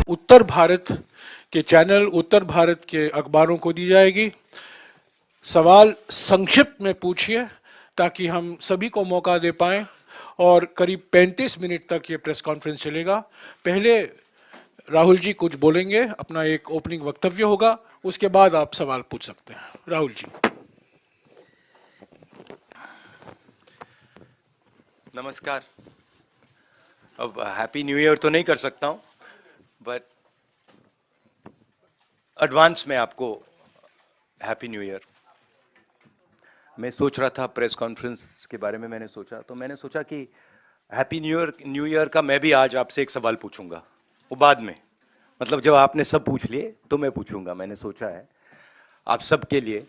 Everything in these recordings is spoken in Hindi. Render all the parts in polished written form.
उत्तर भारत के चैनल, उत्तर भारत के अखबारों को दी जाएगी। सवाल संक्षिप्त में पूछिए ताकि हम सभी को मौका दे पाएं, और करीब 35 मिनट तक ये प्रेस कॉन्फ्रेंस चलेगा। पहले राहुल जी कुछ बोलेंगे, अपना एक ओपनिंग वक्तव्य होगा, उसके बाद आप सवाल पूछ सकते हैं। राहुल जी। नमस्कार। अब हैप्पी न्यू ईयर तो नहीं कर सकता हूं, बट एडवांस में आपको हैप्पी न्यू ईयर। मैं सोच रहा था प्रेस कॉन्फ्रेंस के बारे में, मैंने सोचा कि हैप्पी न्यू ईयर का मैं भी आज आपसे एक सवाल पूछूंगा, वो बाद में, मतलब जब आपने सब पूछ लिए तो मैं पूछूंगा। मैंने सोचा है आप सबके लिए।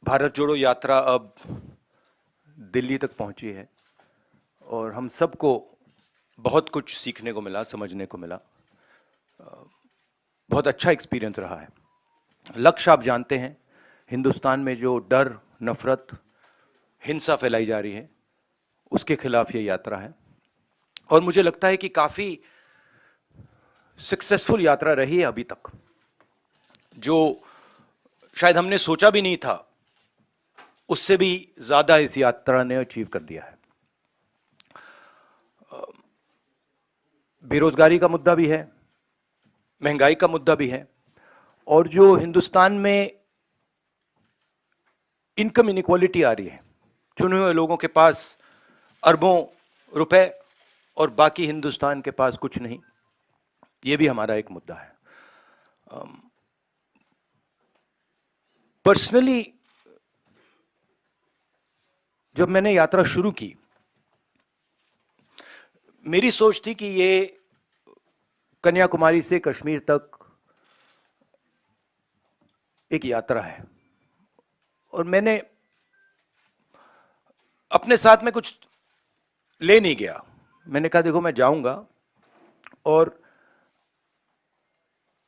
भारत जोड़ो यात्रा अब दिल्ली तक पहुंची है और हम सबको बहुत कुछ सीखने को मिला, समझने को मिला। बहुत अच्छा एक्सपीरियंस रहा है। लक्ष्य आप जानते हैं, हिंदुस्तान में जो डर, नफरत, हिंसा फैलाई जा रही है, उसके खिलाफ ये यात्रा है। और मुझे लगता है कि काफ़ी सक्सेसफुल यात्रा रही है अभी तक, जो शायद हमने सोचा भी नहीं था, उससे भी ज़्यादा इस यात्रा ने अचीव कर दिया है। बेरोजगारी का मुद्दा भी है, महंगाई का मुद्दा भी है, और जो हिंदुस्तान में इनकम इनइक्वालिटी आ रही है, चुने हुए लोगों के पास अरबों रुपए और बाकी हिंदुस्तान के पास कुछ नहीं, ये भी हमारा एक मुद्दा है। पर्सनली जब मैंने यात्रा शुरू की, मेरी सोच थी कि ये कन्याकुमारी से कश्मीर तक एक यात्रा है, और मैंने अपने साथ में कुछ ले नहीं गया। मैंने कहा देखो, मैं जाऊंगा और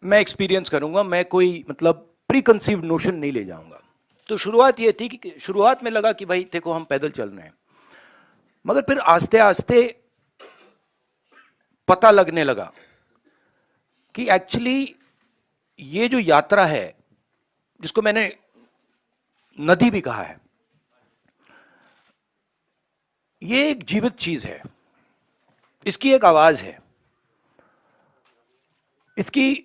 मैं एक्सपीरियंस करूंगा, मैं कोई मतलब प्री कंसीव्ड नोशन नहीं ले जाऊंगा। तो शुरुआत ये थी कि शुरुआत में लगा कि भाई देखो हम पैदल चल रहे हैं, मगर फिर आस्ते आस्ते पता लगने लगा कि एक्चुअली ये जो यात्रा है, जिसको मैंने नदी भी कहा है, ये एक जीवित चीज है, इसकी एक आवाज है, इसकी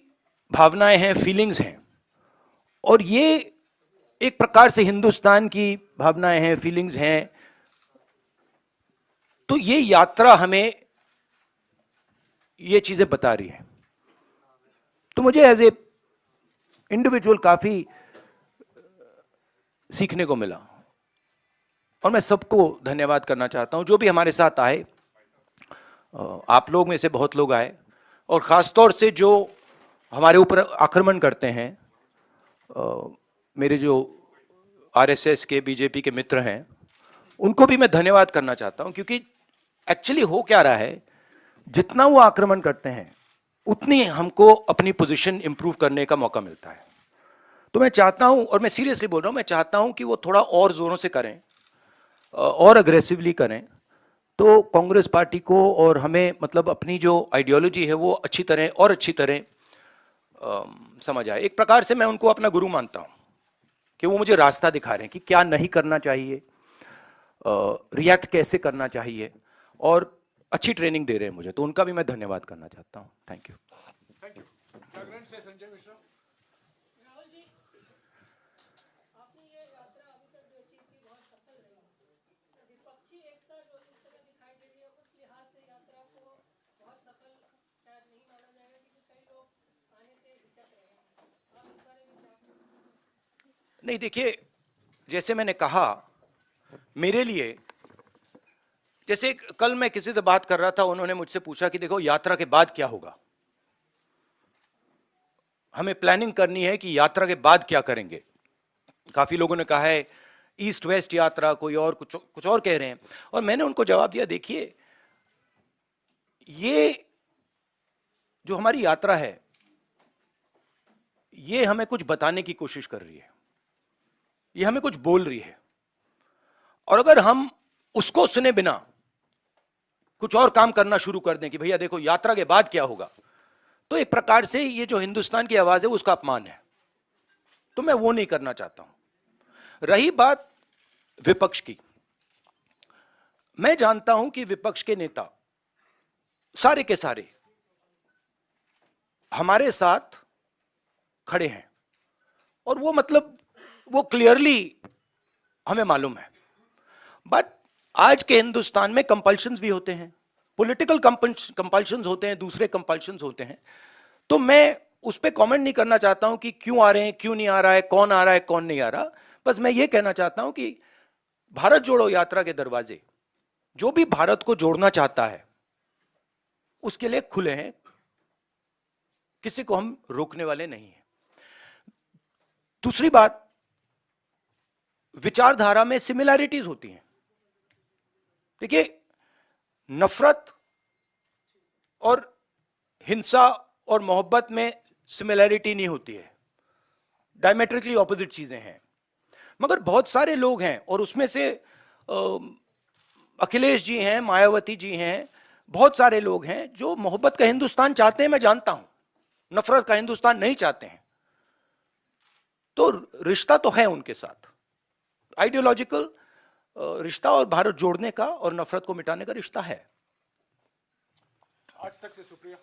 भावनाएं हैं, फीलिंग्स हैं, और ये एक प्रकार से हिंदुस्तान की भावनाएं हैं, फीलिंग्स हैं। तो ये यात्रा हमें ये चीजें बता रही है। तो मुझे एज ए इंडिविजुअल काफी सीखने को मिला, और मैं सबको धन्यवाद करना चाहता हूं जो भी हमारे साथ आए। आप लोग में से बहुत लोग आए, और खासतौर से जो हमारे ऊपर आक्रमण करते हैं, मेरे जो आरएसएस के, बीजेपी के मित्र हैं, उनको भी मैं धन्यवाद करना चाहता हूं, क्योंकि एक्चुअली हो क्या रहा है, जितना वो आक्रमण करते हैं उतनी हमको अपनी पोजीशन इंप्रूव करने का मौका मिलता है। तो मैं चाहता हूं, और मैं सीरियसली बोल रहा हूं, मैं चाहता हूं कि वो थोड़ा और जोरों से करें और अग्रेसिवली करें, तो कांग्रेस पार्टी को और हमें मतलब अपनी जो आइडियोलॉजी है वो अच्छी तरह समझ आए। एक प्रकार से मैं उनको अपना गुरु मानता हूं कि वो मुझे रास्ता दिखा रहे हैं कि क्या नहीं करना चाहिए, रिएक्ट कैसे करना चाहिए, और अच्छी ट्रेनिंग दे रहे हैं मुझे, तो उनका भी मैं धन्यवाद करना चाहता हूं। Thank you. Thank you. Jagran से संजय मिश्रा। राहुल जी, आपने ये यात्रा अभी तक जो अचीव की बहुत सफल रही। विपक्षी एकता जो इस समय दिखाई दे रही है, उस लिहाज से यात्रा को बहुत सफल शायद नहीं माना जाएगा, क्योंकि कई लोग आने से हिचक रहे हैं। आप इस बारे में क्या कहेंगे? नहीं, देखिए, जैसे मैंने कहा, मेरे लिए, जैसे कल मैं किसी से बात कर रहा था, उन्होंने मुझसे पूछा कि देखो यात्रा के बाद क्या होगा, हमें प्लानिंग करनी है कि यात्रा के बाद क्या करेंगे। काफी लोगों ने कहा है ईस्ट वेस्ट यात्रा, कोई और कुछ और कह रहे हैं, और मैंने उनको जवाब दिया, देखिए ये जो हमारी यात्रा है, ये हमें कुछ बताने की कोशिश कर रही है, ये हमें कुछ बोल रही है, और अगर हम उसको सुने बिना कुछ और काम करना शुरू कर दें कि भैया देखो यात्रा के बाद क्या होगा, तो एक प्रकार से ये जो हिंदुस्तान की आवाज है उसका अपमान है। तो मैं वो नहीं करना चाहता हूं। रही बात विपक्ष की, मैं जानता हूं कि विपक्ष के नेता सारे के सारे हमारे साथ खड़े हैं, और वो मतलब वो क्लियरली हमें मालूम है। बट आज के हिंदुस्तान में कंपल्शंस भी होते हैं, पॉलिटिकल कंपल्शंस होते हैं, दूसरे कंपल्शंस होते हैं। तो मैं उस पर कमेंट नहीं करना चाहता हूं कि क्यों आ रहे हैं, क्यों नहीं आ रहा है, कौन आ रहा है, कौन नहीं आ रहा। बस मैं ये कहना चाहता हूं कि भारत जोड़ो यात्रा के दरवाजे जो भी भारत को जोड़ना चाहता है उसके लिए खुले हैं, किसी को हम रोकने वाले नहीं हैं। दूसरी बात, विचारधारा में सिमिलैरिटीज होती हैं। देखिए, नफरत और हिंसा और मोहब्बत में सिमिलैरिटी नहीं होती है, डायमेट्रिकली ऑपोजिट चीजें हैं। मगर बहुत सारे लोग हैं, और उसमें से अखिलेश जी हैं, मायावती जी हैं, बहुत सारे लोग हैं जो मोहब्बत का हिंदुस्तान चाहते हैं, मैं जानता हूं, नफरत का हिंदुस्तान नहीं चाहते हैं। तो रिश्ता तो है उनके साथ, आइडियोलॉजिकल रिश्ता, और भारत जोड़ने का और नफरत को मिटाने का रिश्ता है। आज तक से सुप्रिया।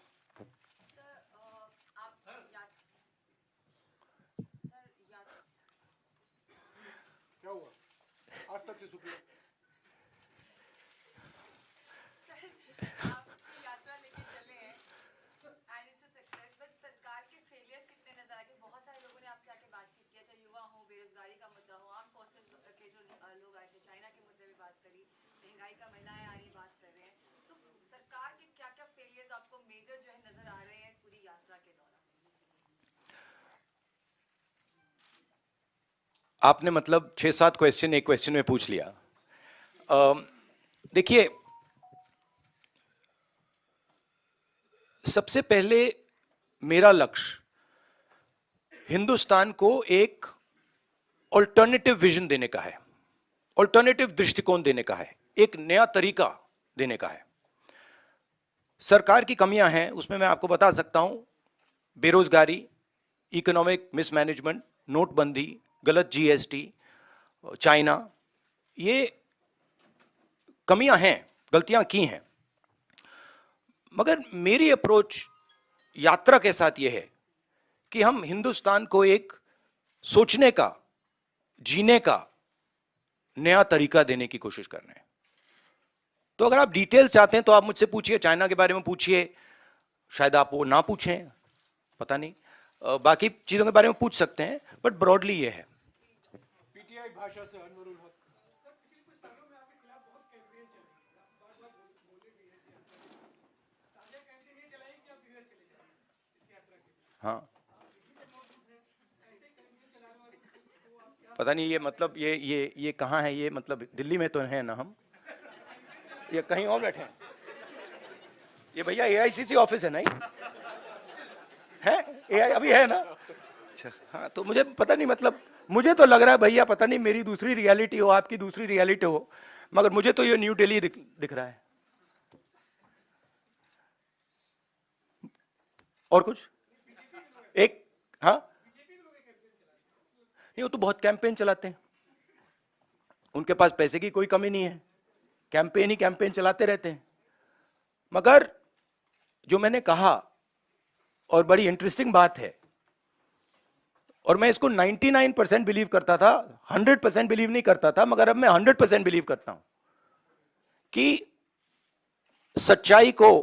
क्या हुआ? आज तक से सुप्रिया। यात्रा लेके चले हैं and it's a success, but सरकार के फेलियर्स कितने नजर आए? बहुत सारे लोगों ने आपसे आके बातचीत किया, चाहे युवा हो, बेरोजगारी का मुद्दा हो, आर्म फोर्सेस के जो लोग आए थे, चाइना के मुद्दे पे बात करी, महंगाई का, महिलाएं आ रही बात कर रहे हैं। सो सरकार के क्या क्या फेलियर्स आपको मेजर जो है नजर आ रहे हैं इस पूरी यात्रा के दौरान? आपने मतलब 6-7 क्वेश्चन एक क्वेश्चन में पूछ लिया। देखिए, सबसे पहले मेरा लक्ष्य हिंदुस्तान को एक ऑल्टरनेटिव विजन देने का है, ऑल्टरनेटिव दृष्टिकोण देने का है, एक नया तरीका देने का है। सरकार की कमियां हैं, उसमें मैं आपको बता सकता हूं, बेरोजगारी, इकोनॉमिक मिसमैनेजमेंट, नोटबंदी, गलत जीएसटी, चाइना, ये कमियां हैं, गलतियां की हैं। मगर मेरी अप्रोच यात्रा के साथ यह है कि हम हिंदुस्तान को एक सोचने का, जीने का नया तरीका देने की कोशिश कर रहे हैं। तो अगर आप डिटेल्स चाहते हैं तो आप मुझसे पूछिए, चाइना के बारे में पूछिए, शायद आप वो ना पूछें, पता नहीं, बाकी चीजों के बारे में पूछ सकते हैं, बट ब्रॉडली ये है। पीटीआई भाषा से अनवरुल हक। हाँ, पता नहीं ये मतलब ये कहाँ है, ये मतलब दिल्ली में तो है ना हम, ये कहीं और बैठे हैं? ये भैया एआईसीसी ऑफिस है ना, है एआई अभी है ना? अच्छा, हाँ, तो मुझे पता नहीं, मतलब मुझे तो लग रहा है भैया, पता नहीं मेरी दूसरी रियलिटी हो, आपकी दूसरी रियलिटी हो, मगर मुझे तो ये न्यू दिल्ली दिख रहा है। और कुछ एक, हाँ, नहीं, वो तो बहुत कैंपेन चलाते हैं, उनके पास पैसे की कोई कमी नहीं है, कैंपेन ही कैंपेन चलाते रहते हैं। मगर जो मैंने कहा, और बड़ी इंटरेस्टिंग बात है, और मैं इसको 99% बिलीव करता था, 100% बिलीव नहीं करता था, मगर अब मैं 100% बिलीव करता हूं कि सच्चाई को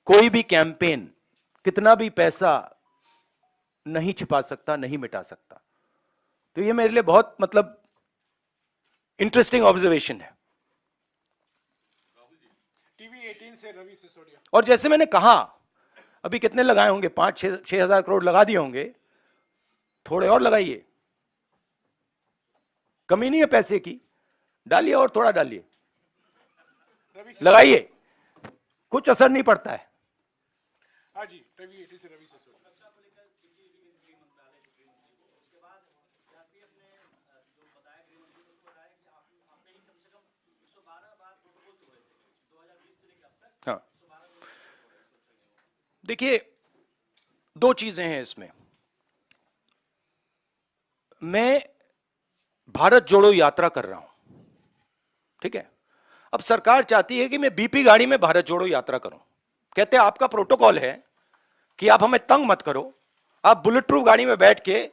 कोई भी कैंपेन, कितना भी पैसा नहीं छिपा सकता, नहीं मिटा सकता। तो ये मेरे लिए बहुत मतलब इंटरेस्टिंग ऑब्जर्वेशन है। टीवी 18 से रवि सिसोदिया। और जैसे मैंने कहा, अभी कितने लगाए होंगे, 5-6 हजार करोड़ लगा दिए होंगे, थोड़े और लगाइए, कमी नहीं है पैसे की, डालिए और थोड़ा डालिए, लगाइए, कुछ असर नहीं पड़ता है। हाँ जी, टीवी 18 से रवि सिसोदिया। देखिए, दो चीजें हैं इसमें। मैं भारत जोड़ो यात्रा कर रहा हूं, ठीक है। अब सरकार चाहती है कि मैं बीपी गाड़ी में भारत जोड़ो यात्रा करूं। कहते हैं आपका प्रोटोकॉल है कि आप हमें तंग मत करो, आप बुलेट प्रूफ गाड़ी में बैठ के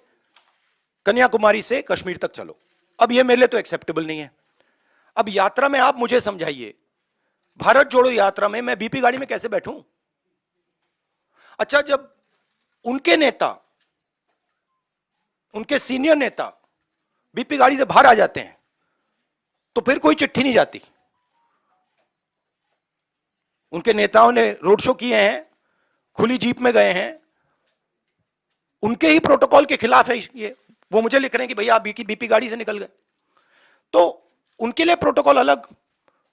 कन्याकुमारी से कश्मीर तक चलो। अब यह मेरे लिए तो एक्सेप्टेबल नहीं है। अब यात्रा में आप मुझे समझाइए, भारत जोड़ो यात्रा में मैं बीपी गाड़ी में कैसे बैठूं? अच्छा, जब उनके नेता, उनके सीनियर नेता बीपी गाड़ी से बाहर आ जाते हैं तो फिर कोई चिट्ठी नहीं जाती। उनके नेताओं ने रोड शो किए हैं, खुली जीप में गए हैं, उनके ही प्रोटोकॉल के खिलाफ है ये। वो मुझे लिख रहे हैं कि भैया आप बीपी गाड़ी से निकल गए। तो उनके लिए प्रोटोकॉल अलग,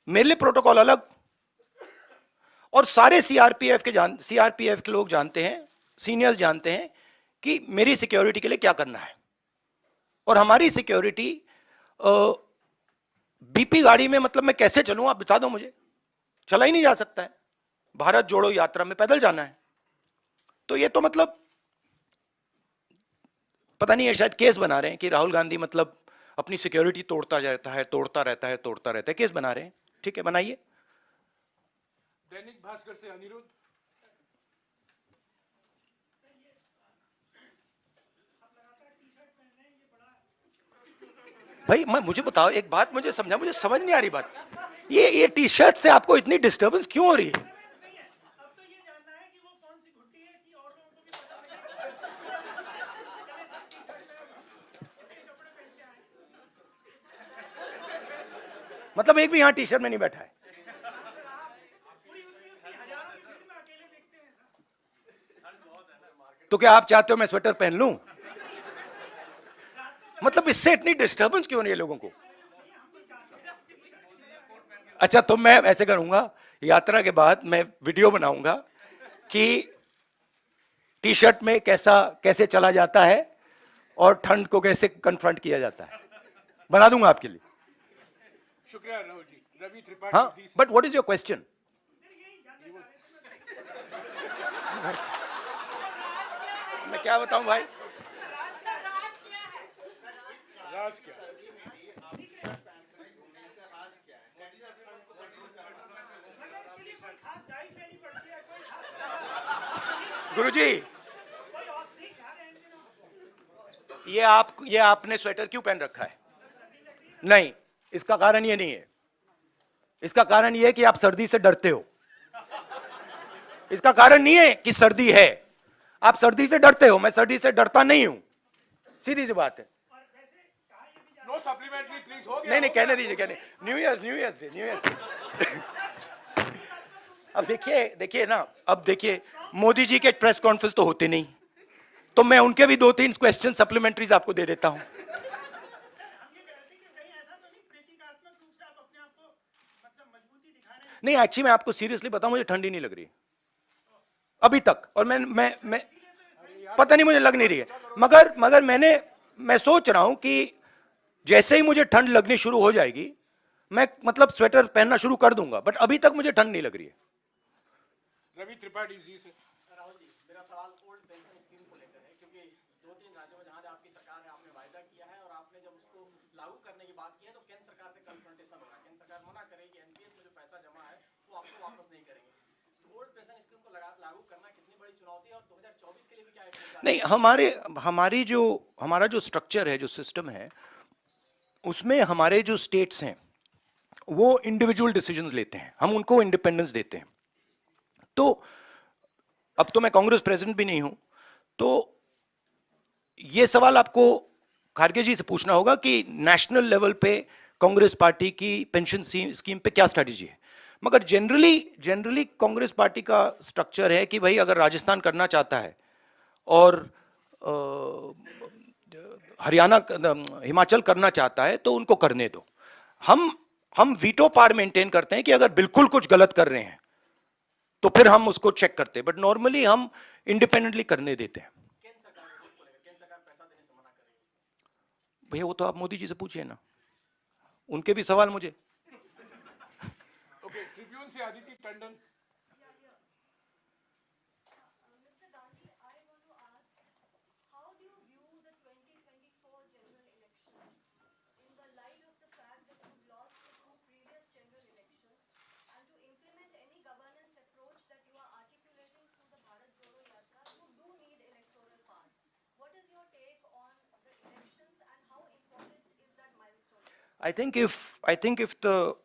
मेरे लिए प्रोटोकॉल अलग। और सारे सीआरपीएफ के लोग जानते हैं, सीनियर्स जानते हैं कि मेरी सिक्योरिटी के लिए क्या करना है। और हमारी सिक्योरिटी बीपी गाड़ी में, मतलब मैं कैसे चलूं आप बता दो मुझे। चला ही नहीं जा सकता है। भारत जोड़ो यात्रा में पैदल जाना है। तो ये तो मतलब पता नहीं है, शायद केस बना रहे हैं कि राहुल गांधी मतलब अपनी सिक्योरिटी तोड़ता रहता है, केस बना रहे हैं। ठीक है, बनाइए। दैनिक भास्कर से अनिरुद्ध। भाई मुझे बताओ एक बात, मुझे समझा, मुझे समझ नहीं आ रही बात। ये टी शर्ट से आपको इतनी डिस्टर्बेंस क्यों हो रही है? मतलब एक भी यहां टी शर्ट में नहीं बैठा है? तो क्या आप चाहते हो मैं स्वेटर पहन लूं? मतलब इससे इतनी डिस्टर्बेंस क्यों नहीं है लोगों को? अच्छा, तो मैं ऐसे करूंगा, यात्रा के बाद मैं वीडियो बनाऊंगा कि टी शर्ट में कैसे चला जाता है और ठंड को कैसे कन्फ्रंट किया जाता है। बना दूंगा आपके लिए। शुक्रिया राहुल जी। रवि त्रिपाठी। हाँ, but what is your question? मैं क्या बताऊं भाई? राज क्या? गुरुजी, ये आपने स्वेटर क्यों पहन रखा है? नहीं, इसका कारण ये नहीं है। इसका कारण ये है कि आप सर्दी से डरते हो। इसका कारण नहीं है कि सर्दी है, आप सर्दी से डरते हो। मैं सर्दी से डरता नहीं हूं, सीधी सी बात है। नो सप्लीमेंट्री प्लीज, हो गया। नहीं, कहने दीजिए, कहने। न्यू ईयर अब देखिए ना, अब देखिए मोदी जी के प्रेस कॉन्फ्रेंस तो होते नहीं, तो मैं उनके भी 2-3 क्वेश्चन सप्लीमेंट्रीज आपको दे देता हूं। नहीं, एक्चुअली मैं आपको सीरियसली बताऊं, मुझे ठंडी नहीं लग रही अभी तक। और मैं पता नहीं, मुझे लग नहीं रही है। मगर मैं सोच रहा हूं कि जैसे ही मुझे ठंड लगनी शुरू हो जाएगी, मैं मतलब स्वेटर पहनना शुरू कर दूंगा। बट अभी तक मुझे ठंड नहीं लग रही है। रवि त्रिपाठी जी से। राहुल जी, मेरा सवाल ओल्ड पेंशन स्कीम को लेकर है, क्योंकि 2-3 राज्यों में जहां आपकी सरकार है, आपने वायदा किया है और आपने जब उसको लागू करने की बात की है तो केंद्र सरकार से कन्फ्रंटेशन हो रहा है। केंद्र सरकार मना करेगी एनपीएस में जो पैसा जमा है वो आपको वापस नहीं करेंगे। तो ओल्ड पेंशन स्कीम को लागू करना कितनी बड़ी चुनौती है और 2024 के लिए भी क्या? नहीं, हमारा जो स्ट्रक्चर है, जो सिस्टम है, उसमें हमारे जो स्टेट्स हैं वो इंडिविजुअल डिसीजंस लेते हैं, हम उनको इंडिपेंडेंस देते हैं। तो अब तो मैं कांग्रेस प्रेसिडेंट भी नहीं हूं, तो ये सवाल आपको खारगे जी से पूछना होगा कि नेशनल लेवल पे कांग्रेस पार्टी की पेंशन स्कीम पे क्या स्ट्रैटेजी है। मगर जनरली कांग्रेस पार्टी का स्ट्रक्चर है कि भाई अगर राजस्थान करना चाहता है और हरियाणा, हिमाचल करना चाहता है तो उनको करने दो। हम वीटो पावर मेंटेन करते हैं कि अगर बिल्कुल कुछ गलत कर रहे हैं तो फिर हम उसको चेक करते हैं, बट नॉर्मली हम इंडिपेंडेंटली करने देते हैं। भैया वो तो आप मोदी जी से पूछिए ना, उनके भी सवाल मुझे। ओके, ट्रिब्यून से Aditya Tandon. I think if the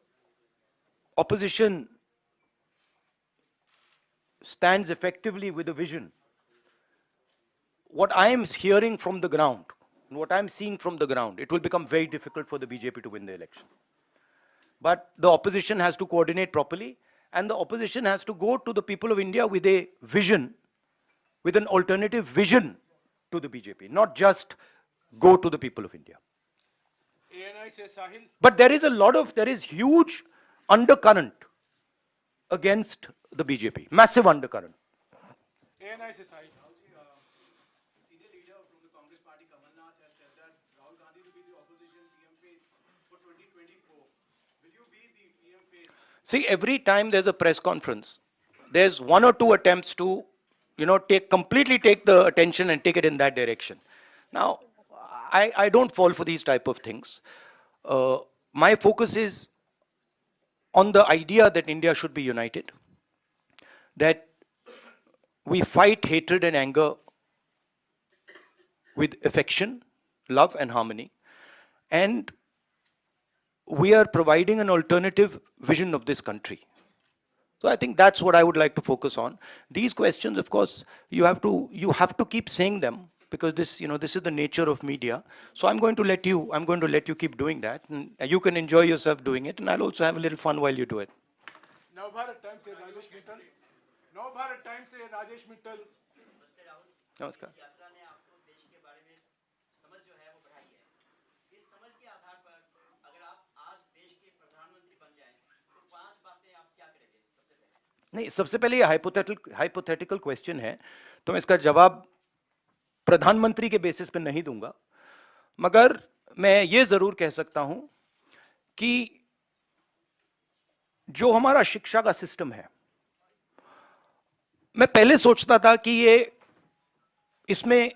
opposition stands effectively with a vision, what I am hearing from the ground, and what I'm seeing from the ground, it will become very difficult for the BJP to win the election. But the opposition has to coordinate properly, and the opposition has to go to the people of India with a vision, with an alternative vision to the BJP, not just go to the people of India. ANI से साहिल. But there is huge undercurrent against the BJP, massive undercurrent. ANI से साहिल. Senior leader from the Congress party, Kamal Nath, has said that Rahul Gandhi will be the opposition PM face for 2024. Will you be the PM face? See, every time there's a press conference, there's one or two attempts to, completely take the attention and take it in that direction. Now, I don't fall for these type of things. My focus is on the idea that India should be united, that we fight hatred and anger with affection, love and harmony, and we are providing an alternative vision of this country. So I think that's what I would like to focus on. These questions, of course, you have to keep saying them, because this is the nature of media. So I'm going to let you keep doing that, and you can enjoy yourself doing it, and I'll also have a little fun while you do it. Navbharat times से राजेश मित्तल. नवभारत टाइम्स से राजेश मित्तल. Namaskar. यात्रा ने आपको देश के बारे में समझ जो है वो बढ़ाई है. इस समझ के आधार पर अगर आप आज देश के प्रधानमंत्री बन जाएं तो 5 बातें आप क्या करेंगे सबसे पहले? नहीं, सबसे पहले ये हाइपोथेटिकल क्वेश्चन है, तो मैं इसका जवाब प्रधानमंत्री के बेसिस पे नहीं दूंगा, मगर मैं ये जरूर कह सकता हूं कि जो हमारा शिक्षा का सिस्टम है, मैं पहले सोचता था कि इसमें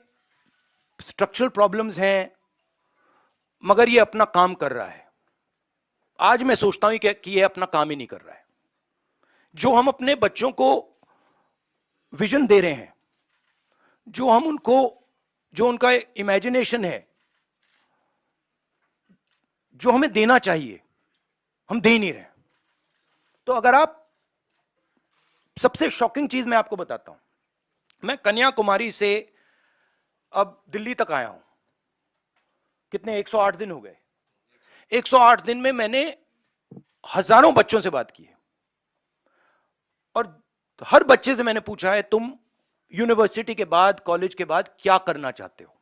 स्ट्रक्चरल प्रॉब्लम्स हैं, मगर ये अपना काम कर रहा है. आज मैं सोचता हूं कि ये अपना काम ही नहीं कर रहा है. जो हम अपने बच्चों को विजन दे रहे हैं, जो उनका इमेजिनेशन है, जो हमें देना चाहिए, हम दे नहीं रहे. तो अगर आप, सबसे शॉकिंग चीज मैं आपको बताता हूं. मैं कन्याकुमारी से अब दिल्ली तक आया हूं. कितने 108 दिन हो गए. 108 दिन में मैंने हजारों बच्चों से बात की है, और हर बच्चे से मैंने पूछा है, तुम यूनिवर्सिटी के बाद, कॉलेज के बाद क्या करना चाहते हो.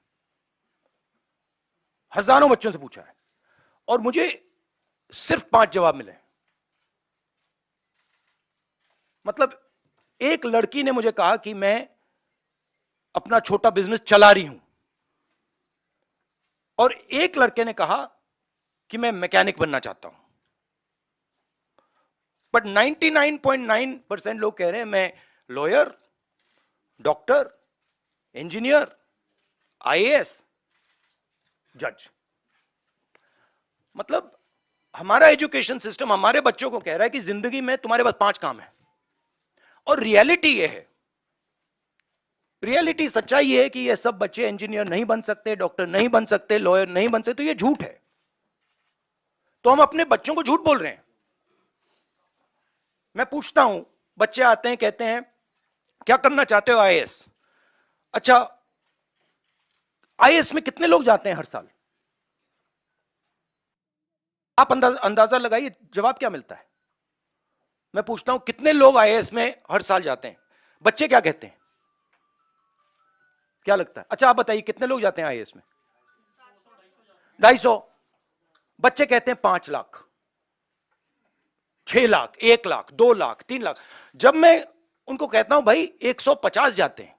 हजारों बच्चों से पूछा है, और मुझे सिर्फ 5 जवाब मिले. मतलब एक लड़की ने मुझे कहा कि मैं अपना छोटा बिजनेस चला रही हूं, और एक लड़के ने कहा कि मैं मैकेनिक बनना चाहता हूं. बट 99.9% लोग कह रहे हैं मैं लॉयर, डॉक्टर, इंजीनियर, आईएएस, जज. मतलब हमारा एजुकेशन सिस्टम हमारे बच्चों को कह रहा है कि जिंदगी में तुम्हारे पास 5 काम है. और रियलिटी ये है, रियलिटी सच्चाई ये है कि ये सब बच्चे इंजीनियर नहीं बन सकते, डॉक्टर नहीं बन सकते, लॉयर नहीं बन सकते. तो ये झूठ है. तो हम अपने बच्चों को झूठ बोल रहे हैं. मैं पूछता हूं, बच्चे आते हैं, कहते हैं क्या करना चाहते हो? आईएएस. अच्छा, आईएएस में कितने लोग जाते हैं हर साल? आप अंदाजा लगाइए, जवाब क्या मिलता है. मैं पूछता हूं कितने लोग आईएएस में हर साल जाते हैं? बच्चे क्या कहते हैं? क्या लगता है? अच्छा आप बताइए, कितने लोग जाते हैं आईएएस में? 250. बच्चे कहते हैं 5 लाख, 6 लाख, 1 लाख, 2 लाख, 3 लाख. जब मैं उनको कहता हूं भाई 150 जाते हैं,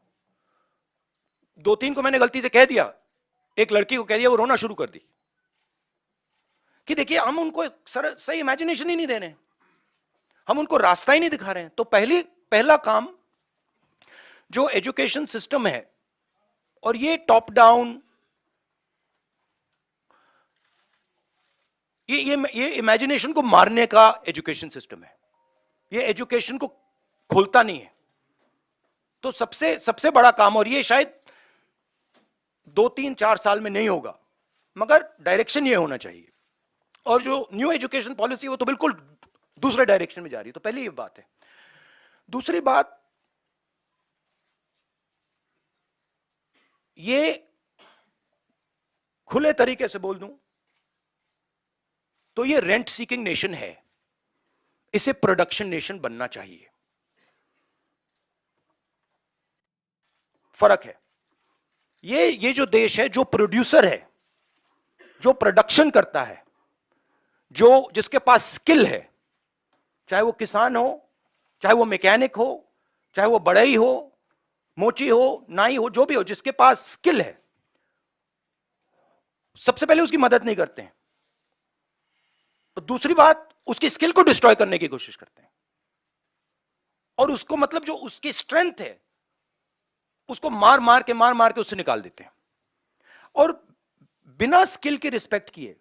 2-3 को मैंने गलती से कह दिया, एक लड़की को कह दिया, वो रोना शुरू कर दी कि देखिए हम उनको सही इमेजिनेशन ही नहीं दे रहे हैं, हम उनको रास्ता ही नहीं दिखा रहे हैं. तो पहला काम जो एजुकेशन सिस्टम है, और ये टॉप डाउन, ये इमेजिनेशन को मारने का एजुकेशन सिस्टम है. ये एजुकेशन को खोलता नहीं है. तो सबसे बड़ा काम, और ये शायद 2-3-4 साल में नहीं होगा, मगर डायरेक्शन ये होना चाहिए और जो न्यू एजुकेशन पॉलिसी वो तो बिल्कुल दूसरे डायरेक्शन में जा रही है। तो पहली ये बात है। दूसरी बात, ये खुले तरीके से बोल दूं तो ये रेंट सीकिंग नेशन है, इसे प्रोडक्शन नेशन बनना चाहिए। फर्क है। ये जो देश है, जो प्रोड्यूसर है, जो प्रोडक्शन करता है, जो जिसके पास स्किल है, चाहे वो किसान हो, चाहे वो मैकेनिक हो, चाहे वो बढ़ई हो, मोची हो, नाई हो, जो भी हो, जिसके पास स्किल है, सबसे पहले उसकी मदद नहीं करते हैं। तो दूसरी बात, उसकी स्किल को डिस्ट्रॉय करने की कोशिश करते हैं, और उसको मतलब जो उसकी स्ट्रेंथ है उसको मार मार के उससे निकाल देते हैं, और बिना स्किल के रिस्पेक्ट किए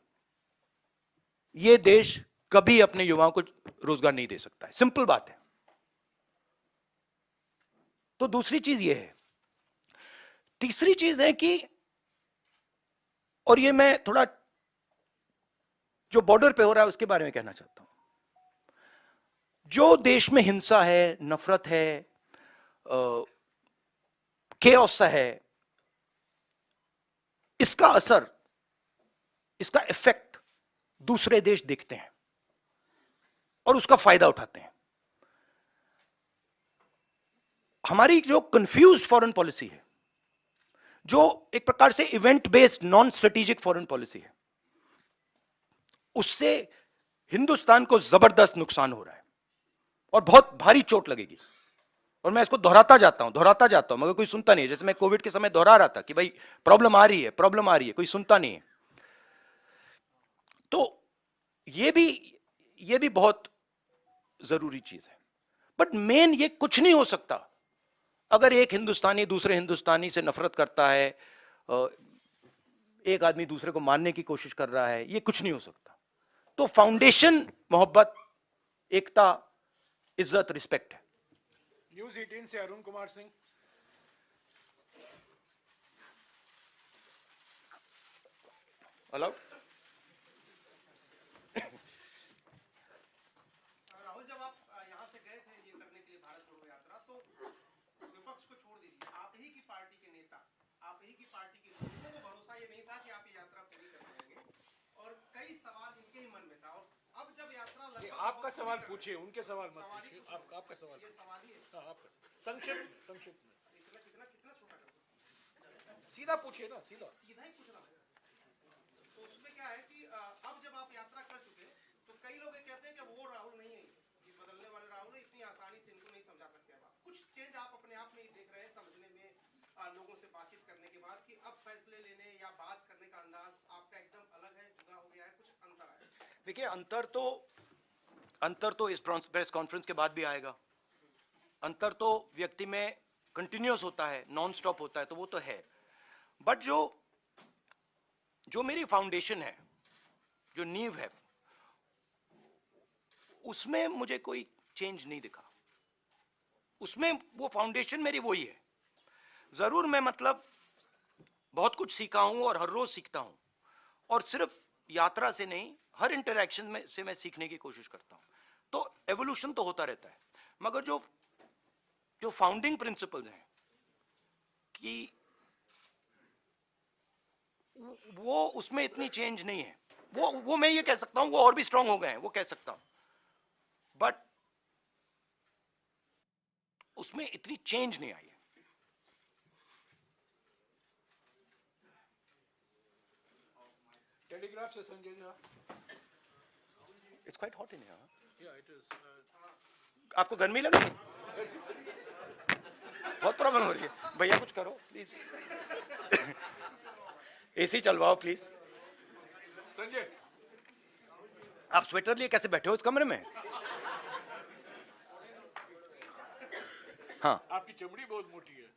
यह देश कभी अपने युवाओं को रोजगार नहीं दे सकता है। सिंपल बात है। तो दूसरी चीज यह है। तीसरी चीज है कि, और ये मैं थोड़ा जो बॉर्डर पे हो रहा है उसके बारे में कहना चाहता हूं। जो देश में हिंसा है, नफरत है, केओस है, इसका असर, इसका इफेक्ट दूसरे देश देखते हैं और उसका फायदा उठाते हैं। हमारी जो कंफ्यूज्ड फॉरेन पॉलिसी है, जो एक प्रकार से event based non strategic foreign policy है, उससे हिंदुस्तान को जबरदस्त नुकसान हो रहा है और बहुत भारी चोट लगेगी। और मैं इसको दोहराता जाता हूं मगर कोई सुनता नहीं है। जैसे मैं कोविड के समय दोहरा रहा था कि भाई प्रॉब्लम आ रही है, कोई सुनता नहीं है। तो ये भी बहुत जरूरी चीज है। बट मेन ये कुछ नहीं हो सकता अगर एक हिंदुस्तानी दूसरे हिंदुस्तानी से नफरत करता है, एक आदमी दूसरे को मारने की कोशिश कर रहा है, ये कुछ नहीं हो सकता। तो फाउंडेशन मोहब्बत, एकता, इज्जत, रिस्पेक्ट है। न्यूज 18 से अरुण कुमार सिंह। अलाउड। राहुल, जब आप यहाँ से गए थे ये करने के लिए भारत जोड़ो यात्रा, तो विपक्ष को छोड़ दीजिए, आप ही की पार्टी के नेता, आप ही की पार्टी के लोगों को भरोसा ये नहीं था कि आप ये यात्रा पूरी कर पाएंगे, और कई सवाल इनके ही मन में था। और अब जब यात्रा आपका सवाल पूछिए, उनके सवाल मत पूछिए। आपका सवाल, ये सवाल ही है। हाँ, आपका संक्षिप्त में इतना कितना कितना छोटा कर दो, सीधा पूछिए ना, सीधा सीधा ही पूछना है। तो उसमें क्या है कि अब जब आप यात्रा कर चुके, तो कई लोग ये कहते हैं कि वो राहुल नहीं है, कि बदलने वाले राहुल है, इतनी आसानी से इनको नहीं समझा सकते। अब कुछ चेंज आप अपने आप में ही देख रहे हैं, समझने में, लोगों से बातचीत करने के बाद, कि अब फैसले लेने या बात करने का अंदाज आपका एकदम अलग है, जुदा हो गया है, कुछ अंतर आया? देखिए, अंतर तो इस प्रेस कॉन्फ्रेंस के बाद भी आएगा। अंतर तो व्यक्ति में कंटिन्यूअस होता है, नॉन स्टॉप होता है, तो वो तो है। बट जो मेरी फाउंडेशन है, जो नींव है, उसमें मुझे कोई चेंज नहीं दिखा। उसमें वो फाउंडेशन मेरी वही है। जरूर मैं मतलब बहुत कुछ सीखा हूं और हर रोज सीखता हूं, और सिर्फ यात्रा से नहीं, हर इंटरैक्शन में से मैं सीखने की कोशिश करता हूं। तो एवोल्यूशन तो होता रहता है, मगर जो फाउंडिंग प्रिंसिपल्स हैं कि वो उसमें इतनी चेंज नहीं है। वो मैं ये कह सकता हूं, वो और भी स्ट्रांग हो गए हैं, वो कह सकता हूं, बट उसमें इतनी चेंज नहीं आई है। टेलीग्राफ से Sanjay Jha. It's quite hot in here. Yeah, it is. आपको गर्मी लग रही है? बहुत प्रॉब्लम हो रही है। भैया कुछ करो प्लीज। एसी चलवाओ प्लीज। संजय, आप स्वेटर लिए कैसे बैठे हो इस कमरे में? हाँ, आपकी चमड़ी बहुत मोटी है।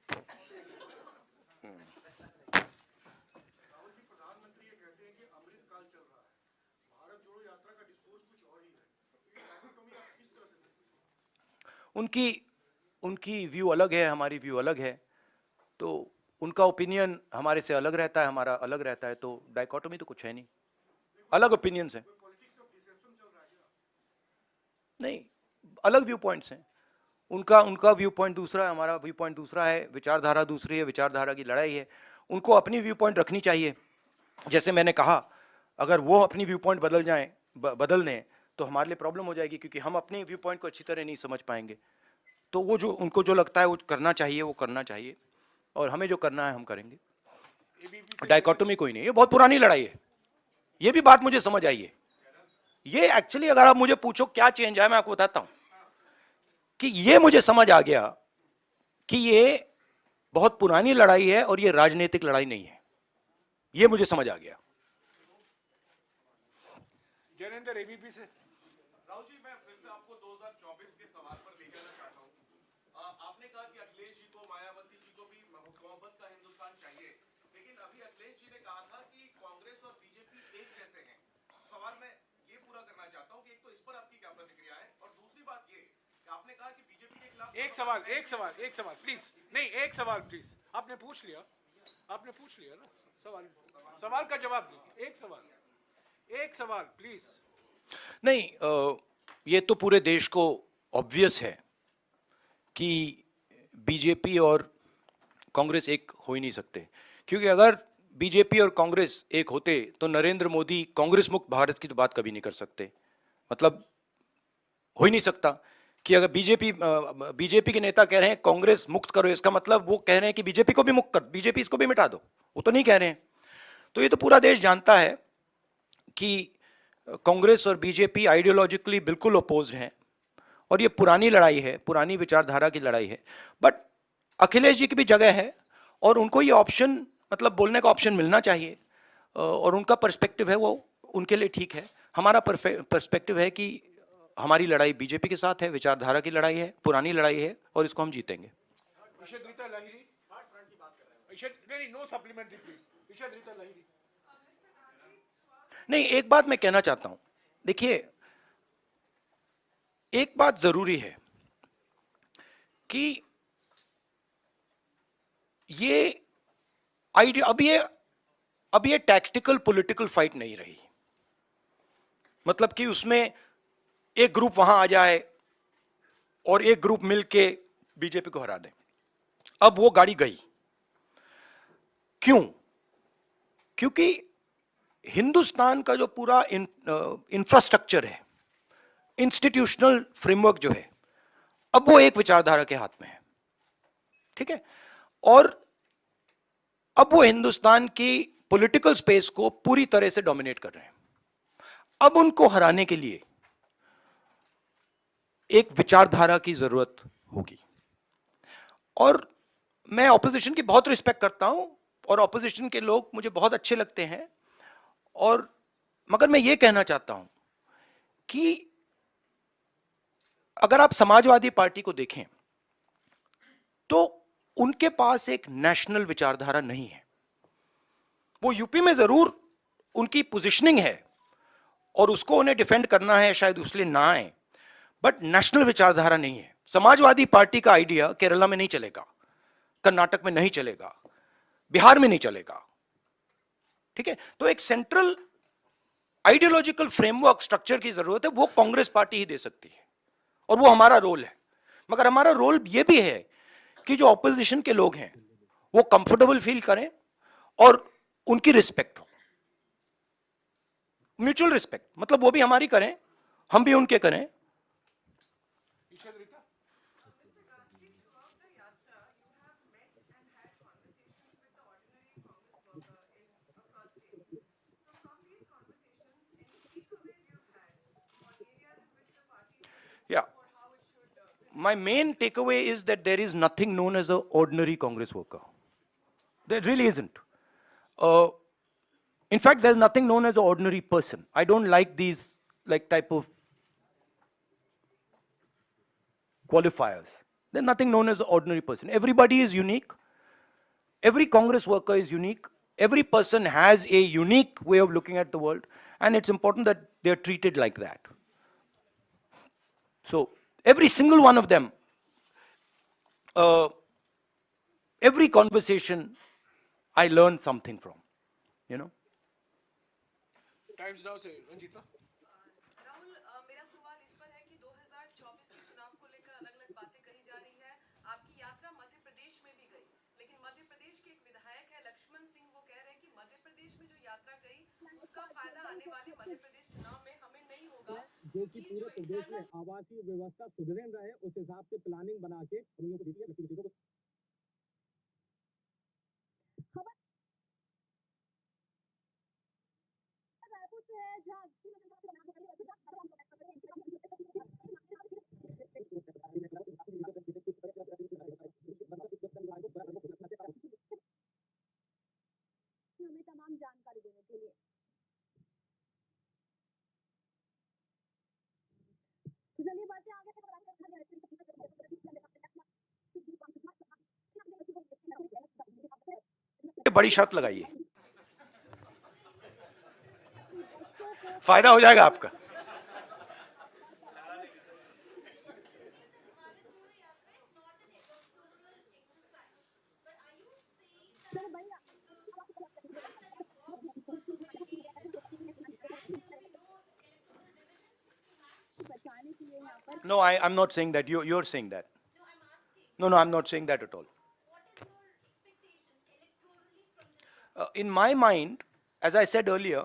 राहुल जी, प्रधानमंत्री ये कहते हैं कि अमृतकाल चल रहा है, भारत जोड़ो यात्रा का डिस्कोर्स कुछ और ही है, तो ये डायकोटोमी आप किस तरह से देखते हैं? उनकी व्यू अलग है, हमारी व्यू अलग है, तो उनका ओपिनियन हमारे से अलग रहता है, हमारा अलग रहता है, तो डाइकोटोमी तो कुछ है नहीं, अलग ओपिनियंस है। नहीं, अलग व्यू पॉइंट्स हैं। उनका उनका व्यू पॉइंट दूसरा है, हमारा व्यू पॉइंट दूसरा है, विचारधारा दूसरी है, विचारधारा की लड़ाई है। उनको अपनी व्यू पॉइंट रखनी चाहिए। जैसे मैंने कहा, अगर वो अपनी व्यू पॉइंट बदल जाएं, बदल दें, तो हमारे लिए प्रॉब्लम हो जाएगी, क्योंकि हम अपने व्यू पॉइंट को अच्छी तरह नहीं समझ पाएंगे। तो वो जो उनको जो लगता है वो करना चाहिए, वो करना चाहिए, और हमें जो करना है हम करेंगे। डाइकोटोमी कोई नहीं, ये बहुत पुरानी लड़ाई है। ये भी बात मुझे समझ आई है। ये एक्चुअली अगर आप मुझे पूछो क्या चेंज है, मैं आपको बताता हूं कि ये मुझे समझ आ गया कि ये बहुत पुरानी लड़ाई है और ये राजनीतिक लड़ाई नहीं है। ये मुझे समझ आ गया। जैनेंद्र एबीपी से। राहुल जी, मैं फिर से आपको 2024 के सवाल पर ले जाना चाहता हूँ। आपने कहा कि अखिलेश जी को, मायावती जी को भी मोहब्बत का हिंदुस्तान चाहिए, लेकिन अभी अखिलेश जी ने कहा था कि कांग्रेस और बीजेपी एक जैसे हैं। सवाल मैं ये पूरा करना चाहता हूँ कि एक तो इस पर आपकी क्या प्रतिक्रिया है, और दूसरी बात ये कि आपने कहा कि बीजेपी के खिलाफ एक सवाल प्लीज, नहीं एक सवाल प्लीज। आपने पूछ लिया ना सवाल का जवाब दीजिए। एक सवाल प्लीज। नहीं, ये तो पूरे देश को ऑब्वियस है कि बीजेपी और कांग्रेस एक हो ही नहीं सकते, क्योंकि अगर बीजेपी और कांग्रेस एक होते तो नरेंद्र मोदी कांग्रेस मुक्त भारत की तो बात कभी नहीं कर सकते। मतलब हो ही नहीं सकता कि अगर बीजेपी के नेता कह रहे हैं कांग्रेस मुक्त करो, इसका मतलब वो कह रहे हैं कि बीजेपी को भी मुक्त कर, बीजेपी इसको भी मिटा दो। वो तो नहीं कह रहे हैं। तो ये तो पूरा देश जानता है कि कांग्रेस और बीजेपी आइडियोलॉजिकली बिल्कुल अपोज्ड हैं, और ये पुरानी लड़ाई है, पुरानी विचारधारा की लड़ाई है। बट अखिलेश जी की भी जगह है, और उनको ये ऑप्शन, मतलब बोलने का ऑप्शन मिलना चाहिए, और उनका पर्सपेक्टिव है वो उनके लिए ठीक है। हमारा पर्सपेक्टिव है कि हमारी लड़ाई बीजेपी के साथ है, विचारधारा की लड़ाई है, पुरानी लड़ाई है, और इसको हम जीतेंगे। No supplementary please. नहीं, एक बात मैं कहना चाहता हूं। देखिए, एक बात जरूरी है कि ये आइडिया अब ये टैक्टिकल पॉलिटिकल फाइट नहीं रही। मतलब कि उसमें एक ग्रुप वहां आ जाए और एक ग्रुप मिलके बीजेपी को हरा दे। अब वो गाड़ी गई। क्यों? क्योंकि हिंदुस्तान का जो पूरा इंफ्रास्ट्रक्चर है, इंस्टीट्यूशनल फ्रेमवर्क जो है, अब वो एक विचारधारा के हाथ में है। ठीक है? और अब वो हिंदुस्तान की पॉलिटिकल स्पेस को पूरी तरह से डोमिनेट कर रहे हैं। अब उनको हराने के लिए एक विचारधारा की जरूरत होगी। और मैं ऑपोजिशन की बहुत रिस्पेक्ट करता हूं, और ऑपोजिशन के लोग मुझे बहुत अच्छे लगते हैं, और मगर मैं ये कहना चाहता हूं कि अगर आप समाजवादी पार्टी को देखें तो उनके पास एक नेशनल विचारधारा नहीं है। वो यूपी में जरूर उनकी पोजीशनिंग है और उसको उन्हें डिफेंड करना है, शायद उसलिए ना आए, बट नेशनल विचारधारा नहीं है। समाजवादी पार्टी का आइडिया केरला में नहीं चलेगा, कर्नाटक में नहीं चलेगा, बिहार में नहीं चलेगा। ठीक है? तो एक सेंट्रल आइडियोलॉजिकल फ्रेमवर्क स्ट्रक्चर की जरूरत है, वो कांग्रेस पार्टी ही दे सकती है, और वो हमारा रोल है। मगर हमारा रोल ये भी है कि जो ऑपोजिशन के लोग हैं वो कंफर्टेबल फील करें और उनकी रिस्पेक्ट हो, म्यूचुअल रिस्पेक्ट। मतलब वो भी हमारी करें, हम भी उनके करें। Yeah. My main takeaway is that there is nothing known as an ordinary Congress worker. There really isn't. In fact, there's nothing known as an ordinary person. I don't like these type of qualifiers. There's nothing known as an ordinary person. Everybody is unique. Every Congress worker is unique. Every person has a unique way of looking at the world, and it's important that they're treated like that. So every single one of them, every conversation, I learn something from, you know. Times now से रंजीता। राहुल, मेरा सवाल इस पर है कि 2024 प्रदेश में जो यात्रा गई उसका फायदा आने वाले मध्य प्रदेश चुनाव में हमें नहीं होगा जो कि क्योंकि पूरे जो प्रदेश में इंटरनल आवासीय व्यवस्था सुदृढ़ रहे उस हिसाब से प्लानिंग बना के उन्हीं को दी है, लकी को रायपुर से है जहाँ हमें तमाम जानकारी देने के लिए। तो चलिए बढ़ते हैं आगे बड़ी शर्त लगाइए, फायदा हो जाएगा आपका। बचाने के लिए यहाँ पर No, I'm not saying that. You're saying that. No, I'm not saying that at all. In my mind, as I said earlier,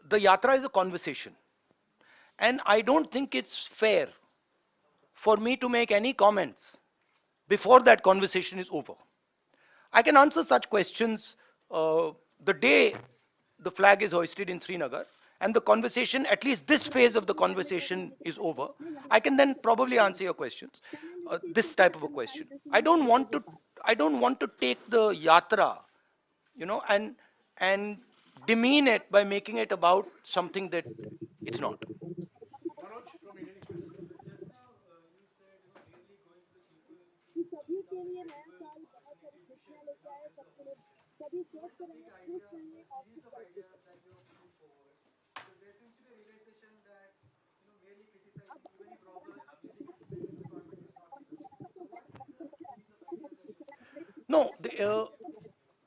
the yatra is a conversation. And I don't think it's fair for me to make any comments before that conversation is over. I can answer such questions the day the flag is hoisted in Srinagar, and the conversation, at least this phase of the conversation is over. I can then probably answer your questions, this type of a question. I don't want to take the yatra, and demean it by making it about something that it's not. कि सभी के लिए नया साल बहुत सारी खुशियाँ लेके आए, सबके लिए सभी स्वस्थ रहे, खुश रहे और खुश रहे। No,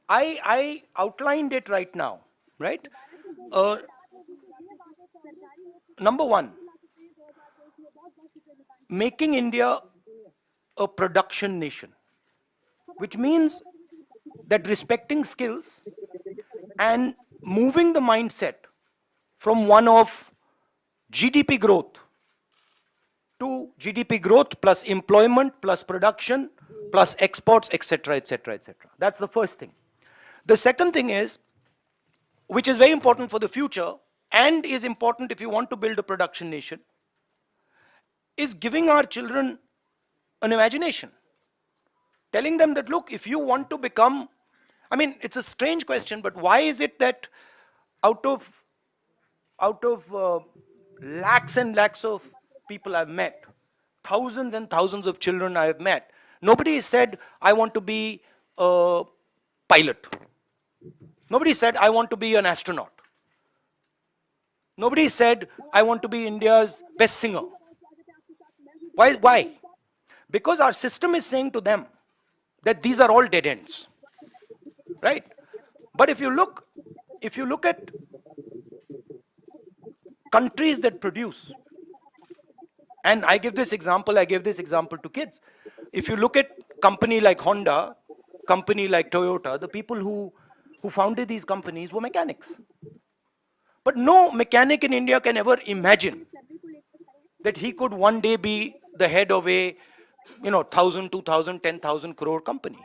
I outlined it right now, right? Number one, making India a production nation, which means that respecting skills and moving the mindset from one of GDP growth to GDP growth plus employment plus production plus exports, etc., etc., etc. That's the first thing. The second thing is, which is very important for the future and is important if you want to build a production nation, is giving our children an imagination. Telling them that, look, if you want to become, I mean, it's a strange question, but why is it that out of lakhs and lakhs of people I've met, thousands and thousands of children I have met, nobody said, I want to be a pilot. Nobody said, I want to be an astronaut. Nobody said, I want to be India's best singer. Why? Because our system is saying to them that these are all dead ends. Right? But if you look at countries that produce, and I gave this example to kids. If you look at company like Honda, company like Toyota, the people who founded these companies were mechanics. But no mechanic in India can ever imagine that he could one day be the head of a 1,000, 2,000, 10,000 crore company.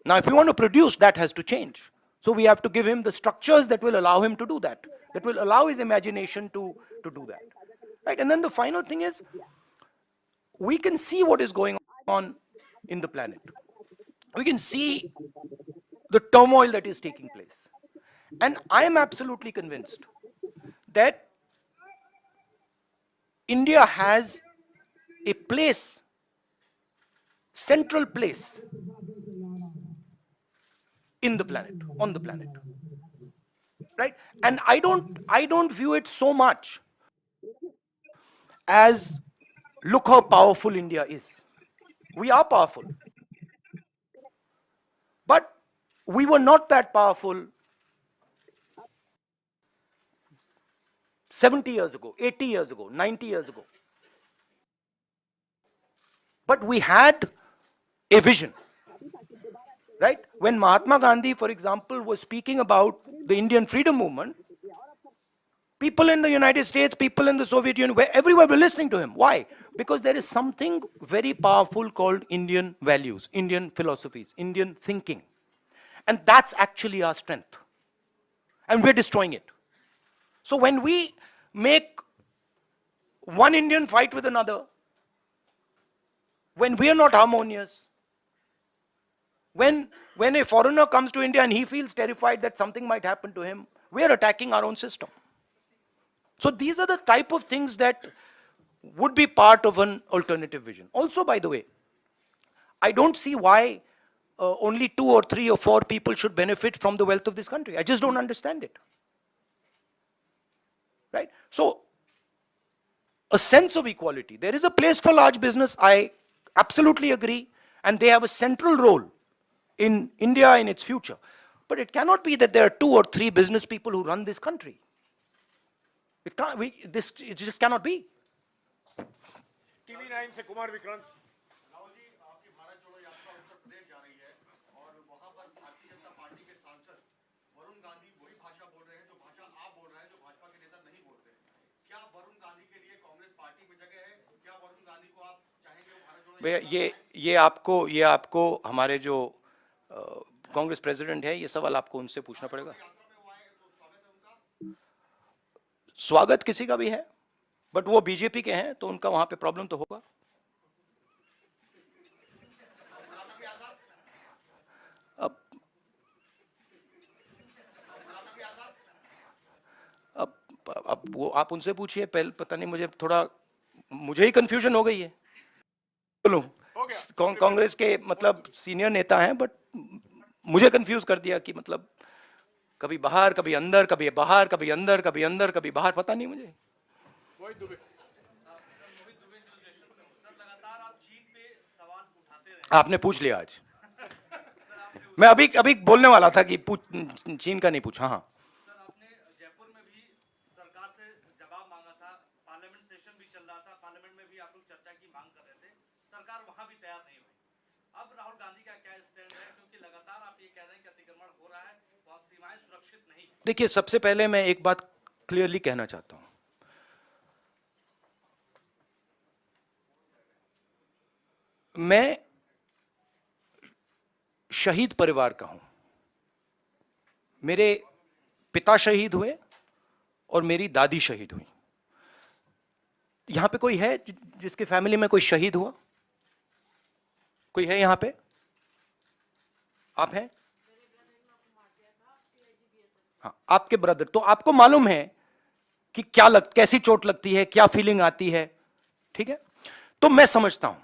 Now, if you want to produce, that has to change. So we have to give him the structures that will allow him to do that, that will allow his imagination to do that. Right? And then the final thing is, we can see what is going on in the planet. We can see the turmoil that is taking place. And I am absolutely convinced that India has a place, central place in the planet, on the planet. Right? And I don't view it so much as, look how powerful India is. We are powerful. But we were not that powerful 70 years ago, 80 years ago, 90 years ago. But we had a vision, right? When Mahatma Gandhi, for example, was speaking about the Indian freedom movement, people in the United States, people in the Soviet Union, everywhere were listening to him. Why? Because there is something very powerful called Indian values, Indian philosophies, Indian thinking. And that's actually our strength. And we're destroying it. So when we make one Indian fight with another, when we are not harmonious, when a foreigner comes to India and he feels terrified that something might happen to him, we are attacking our own system. So these are the type of things that would be part of an alternative vision. Also, by the way, I don't see why only 2 or 3 or 4 people should benefit from the wealth of this country. I just don't understand it. Right? So, a sense of equality. There is a place for large business, I absolutely agree, and they have a central role in India in its future. But it cannot be that there are 2 or 3 business people who run this country. It can't, it just cannot be. TV9 से कुमार विक्रांत। राहुल जी, आपकी भारत जोड़ो यात्रा उत्तर प्रदेश जा रही है और वहां पर भारतीय जनता पार्टी के सांसद वरुण गांधी वही भाषा बोल रहे हैं जो भाषा आप बोल रहे हैं, जो भाजपा के नेता नहीं बोलते। क्या वरुण गांधी के लिए कांग्रेस पार्टी में जगह है? क्या वरुण गांधी को आप चाहेंगे वो भारत जोड़ो? ये आपको हमारे जो कांग्रेस प्रेसिडेंट है, ये सवाल आपको उनसे पूछना पड़ेगा। स्वागत किसी का भी है, बट वो बीजेपी के हैं, तो उनका वहां पे प्रॉब्लम तो होगा। अब वो आप उनसे पूछिए, पहले पता नहीं, मुझे ही कंफ्यूजन हो गई है। बोलूं, कांग्रेस के मतलब सीनियर नेता हैं, बट मुझे कंफ्यूज कर दिया कि मतलब कभी बाहर, कभी अंदर, कभी बाहर, कभी अंदर, कभी अंदर, कभी बाहर, पता नहीं मुझे। आपने पूछ लिया आज। मैं अभी बोलने वाला था कि चीन का नहीं पूछा। हाँ, सर, आपने जयपुर में भी सरकार से जवाब मांगा था, पार्लियामेंट सेशन भी चल रहा था, पार्लियामेंट में भी आप लोग चर्चा की मांग कर रहे थे, सरकार वहां भी तैयार नहीं हुई। अब राहुल गांधी का क्या स्टैंड है, क्योंकि लगातार आप ये कह रहे हैं कि अतिक्रमण हो रहा है, वहां सीमाएं सुरक्षित नहीं। देखिए, सबसे पहले मैं एक बात क्लियरली कहना चाहता हूं। मैं शहीद परिवार का हूं। मेरे पिता शहीद हुए और मेरी दादी शहीद हुई। यहां पे कोई है जिसके फैमिली में कोई शहीद हुआ? कोई है यहां पे? आप हैं? हाँ, आपके ब्रदर। तो आपको मालूम है कि कैसी चोट लगती है, क्या फीलिंग आती है, ठीक है? तो मैं समझता हूं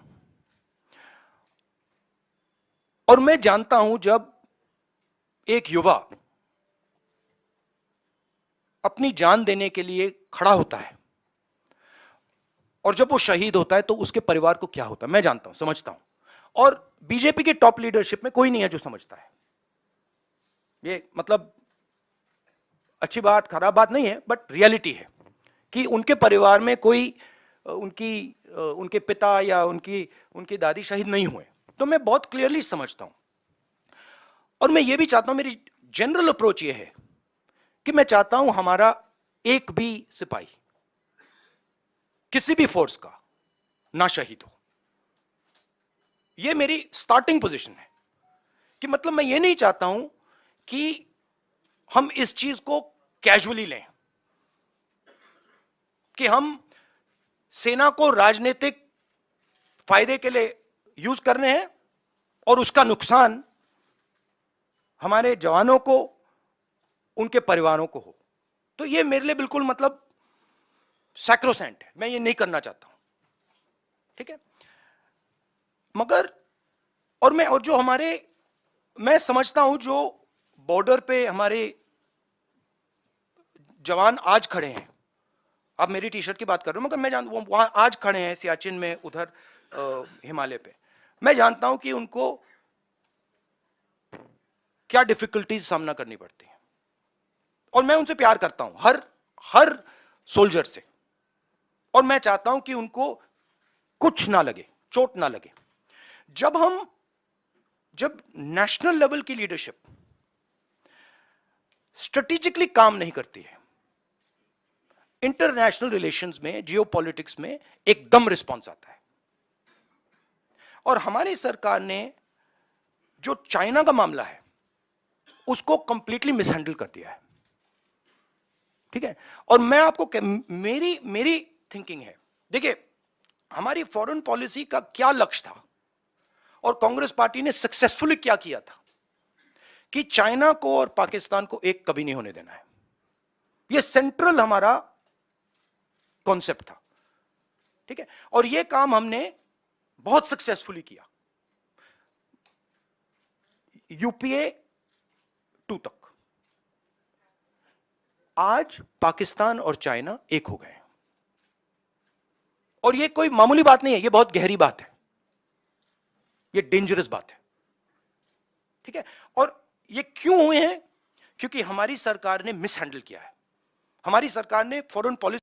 और मैं जानता हूं जब एक युवा अपनी जान देने के लिए खड़ा होता है और जब वो शहीद होता है तो उसके परिवार को क्या होता है, मैं जानता हूं, समझता हूं। और बीजेपी के टॉप लीडरशिप में कोई नहीं है जो समझता है। ये मतलब अच्छी बात, खराब बात नहीं है, बट रियलिटी है कि उनके परिवार में कोई उनके पिता या उनकी दादी शहीद नहीं हुए। तो मैं बहुत क्लियरली समझता हूं और मैं ये भी चाहता हूं, मेरी जनरल अप्रोच ये है कि मैं चाहता हूं हमारा एक भी सिपाही किसी भी फोर्स का ना शहीद हो। ये मेरी स्टार्टिंग पोजीशन है कि मतलब मैं ये नहीं चाहता हूं कि हम इस चीज को कैजुअली लें कि हम सेना को राजनीतिक फायदे के लिए यूज कर रहे हैं और उसका नुकसान हमारे जवानों को, उनके परिवारों को हो। तो ये मेरे लिए बिल्कुल मतलब सैक्रोसेंट है, मैं ये नहीं करना चाहता हूं, ठीक है? मगर और जो मैं समझता हूं जो बॉर्डर पे हमारे जवान आज खड़े हैं, आप मेरी टी शर्ट की बात कर रहे हो, मगर मैं जानता हूं वहां आज खड़े हैं सियाचिन में, उधर हिमालय पे। मैं जानता हूं कि उनको क्या डिफिकल्टीज सामना करनी पड़ती है और मैं उनसे प्यार करता हूं, हर सोल्जर से, और मैं चाहता हूं कि उनको कुछ ना लगे, चोट ना लगे। जब हम जब नेशनल लेवल की लीडरशिप स्ट्रेटेजिकली काम नहीं करती है, इंटरनेशनल रिलेशंस में, जियोपॉलिटिक्स में एकदम रिस्पॉन्स आता है। और हमारी सरकार ने जो चाइना का मामला है उसको कंप्लीटली मिसहैंडल कर दिया है, ठीक है। और मैं आपको मेरी थिंकिंग है, देखिए हमारी फॉरेन पॉलिसी का क्या लक्ष्य था और कांग्रेस पार्टी ने सक्सेसफुली क्या किया था कि चाइना को और पाकिस्तान को एक कभी नहीं होने देना है। यह सेंट्रल हमारा कॉन्सेप्ट था, ठीक है। और यह काम हमने बहुत सक्सेसफुली किया, यूपीए 2 तक। आज पाकिस्तान और चाइना एक हो गए, और यह कोई मामूली बात नहीं है, यह बहुत गहरी बात है, यह डेंजरस बात है, ठीक है। और ये क्यों हुए हैं? क्योंकि हमारी सरकार ने मिसहैंडल किया है। हमारी सरकार ने फॉरेन पॉलिसी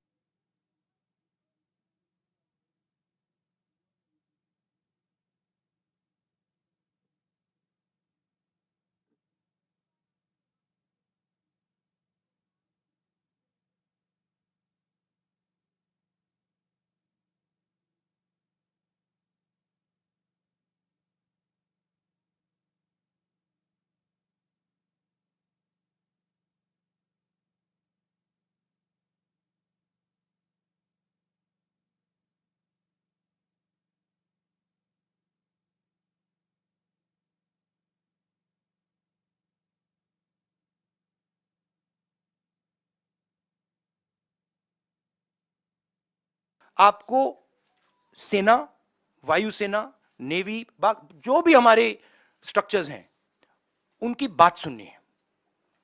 आपको सेना, वायुसेना, नेवी, जो भी हमारे स्ट्रक्चर्स हैं उनकी बात सुननी है।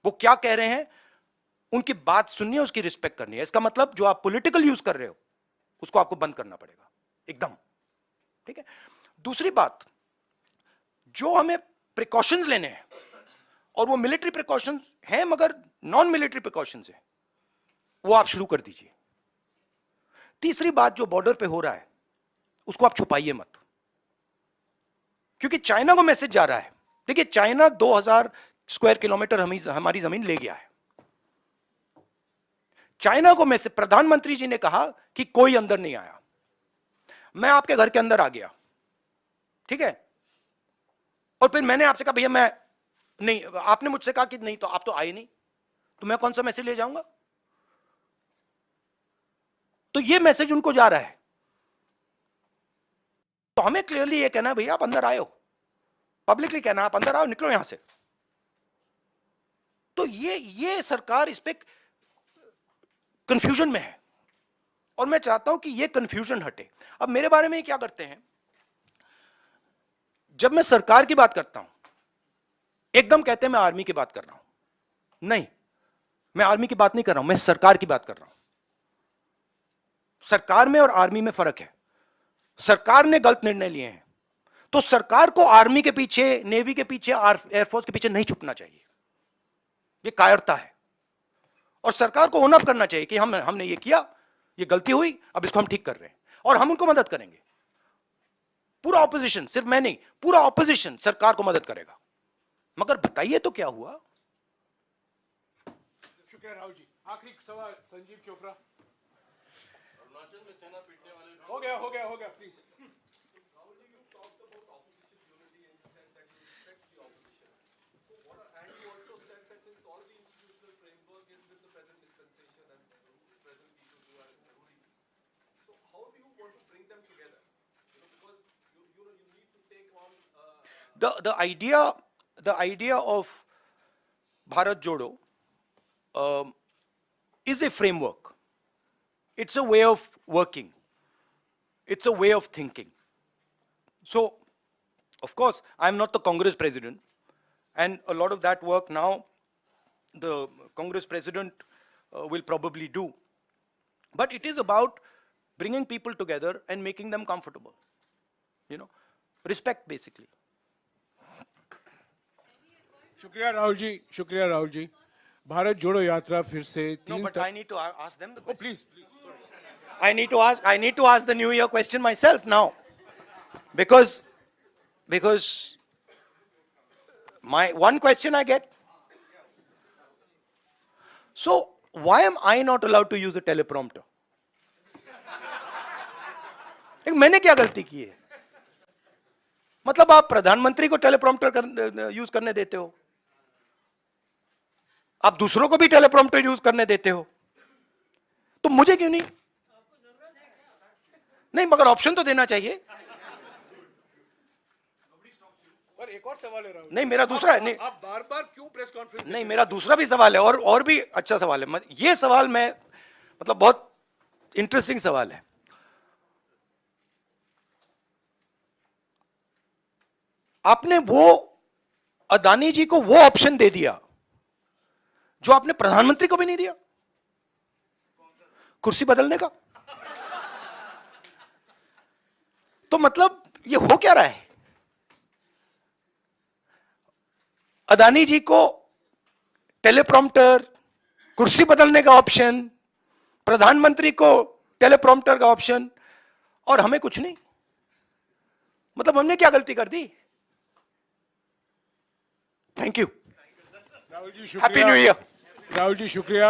वो क्या कह रहे हैं उनकी बात सुननी है, उसकी रिस्पेक्ट करनी है। इसका मतलब जो आप पॉलिटिकल यूज कर रहे हो उसको आपको बंद करना पड़ेगा एकदम, ठीक है। दूसरी बात, जो हमें प्रिकॉशंस लेने हैं, और वो मिलिट्री प्रिकॉशंस हैं मगर नॉन मिलिट्री प्रिकॉशंस हैं, वो आप शुरू कर दीजिए। तीसरी बात, जो बॉर्डर पे हो रहा है उसको आप छुपाइए मत, क्योंकि चाइना को मैसेज जा रहा है। देखिए चाइना 2000 स्क्वायर किलोमीटर हमारी जमीन ले गया है। चाइना को मैसेज, प्रधानमंत्री जी ने कहा कि कोई अंदर नहीं आया, मैं आपके घर के अंदर आ गया, ठीक है। और फिर मैंने आपसे कहा भैया मैं नहीं, आपने मुझसे कहा कि नहीं, तो आप तो आए नहीं, तो मैं कौन सा मैसेज ले जाऊंगा? तो ये मैसेज उनको जा रहा है। तो हमें क्लियरली ये कहना है भैया आप अंदर आए हो, पब्लिकली कहना आप अंदर आओ, निकलो यहां से। तो ये सरकार इस पे कंफ्यूजन में है, और मैं चाहता हूं कि ये कंफ्यूजन हटे। अब मेरे बारे में क्या करते हैं, जब मैं सरकार की बात करता हूं एकदम कहते हैं मैं आर्मी की बात कर रहा हूं। नहीं, मैं आर्मी की बात नहीं कर रहा हूं, मैं सरकार की बात कर रहा हूं। सरकार में और आर्मी में फर्क है। सरकार ने गलत निर्णय लिए हैं तो सरकार को आर्मी के पीछे, नेवी के पीछे, एयरफोर्स के पीछे नहीं छुपना चाहिए, ये कायरता है। और सरकार को ओन अप करना चाहिए कि हमने ये किया, ये गलती हुई, अब इसको हम ठीक कर रहे हैं और हम उनको मदद करेंगे। पूरा ऑपोजिशन, सिर्फ मैं नहीं, पूरा ऑपोजिशन सरकार को मदद करेगा। मगर बताइए तो क्या हुआ? शुक्रिया राहुल जी। आखिरी सवाल संजीव चोपड़ा। अरुणाचल में सेना पीटने वाले हो गया please. The idea of Bharat Jodo is a framework. It's a way of working. It's a way of thinking. So, of course, I'm not the Congress president, and a lot of that work now the Congress president will probably do. But it is about bringing people together and making them comfortable. Respect basically. शुक्रिया राहुल जी। भारत जोड़ो यात्रा फिर से No, 3 but I need to ask them the question. Please I need to ask the New Year question myself now, because my one question I get. So why am I not allowed to use the teleprompter? मैंने क्या गलती की है? मतलब आप प्रधानमंत्री को टेलीप्रॉम्प्टर यूज करने देते हो, आप दूसरों को भी टेलीप्रॉम्प्टर यूज करने देते हो, तो मुझे क्यों नहीं? नहीं, मगर ऑप्शन तो देना चाहिए। और एक और सवाल है राहुल। नहीं, मेरा दूसरा है। नहीं, आप बार बार क्यों प्रेस कॉन्फ्रेंस? नहीं, मेरा दूसरा भी सवाल है, और भी अच्छा सवाल है। ये सवाल मैं मतलब बहुत इंटरेस्टिंग सवाल है। आपने वो अदानी जी को वो ऑप्शन दे दिया जो आपने प्रधानमंत्री को भी नहीं दिया, कुर्सी बदलने का। तो मतलब ये हो क्या रहा है? अदानी जी को टेलीप्रॉम्प्टर, कुर्सी बदलने का ऑप्शन, प्रधानमंत्री को टेलीप्रॉम्प्टर का ऑप्शन, और हमें कुछ नहीं। मतलब हमने क्या गलती कर दी? Thank you. Rahul ji happy शुक्रिया। New year. राहुल जी शुक्रिया।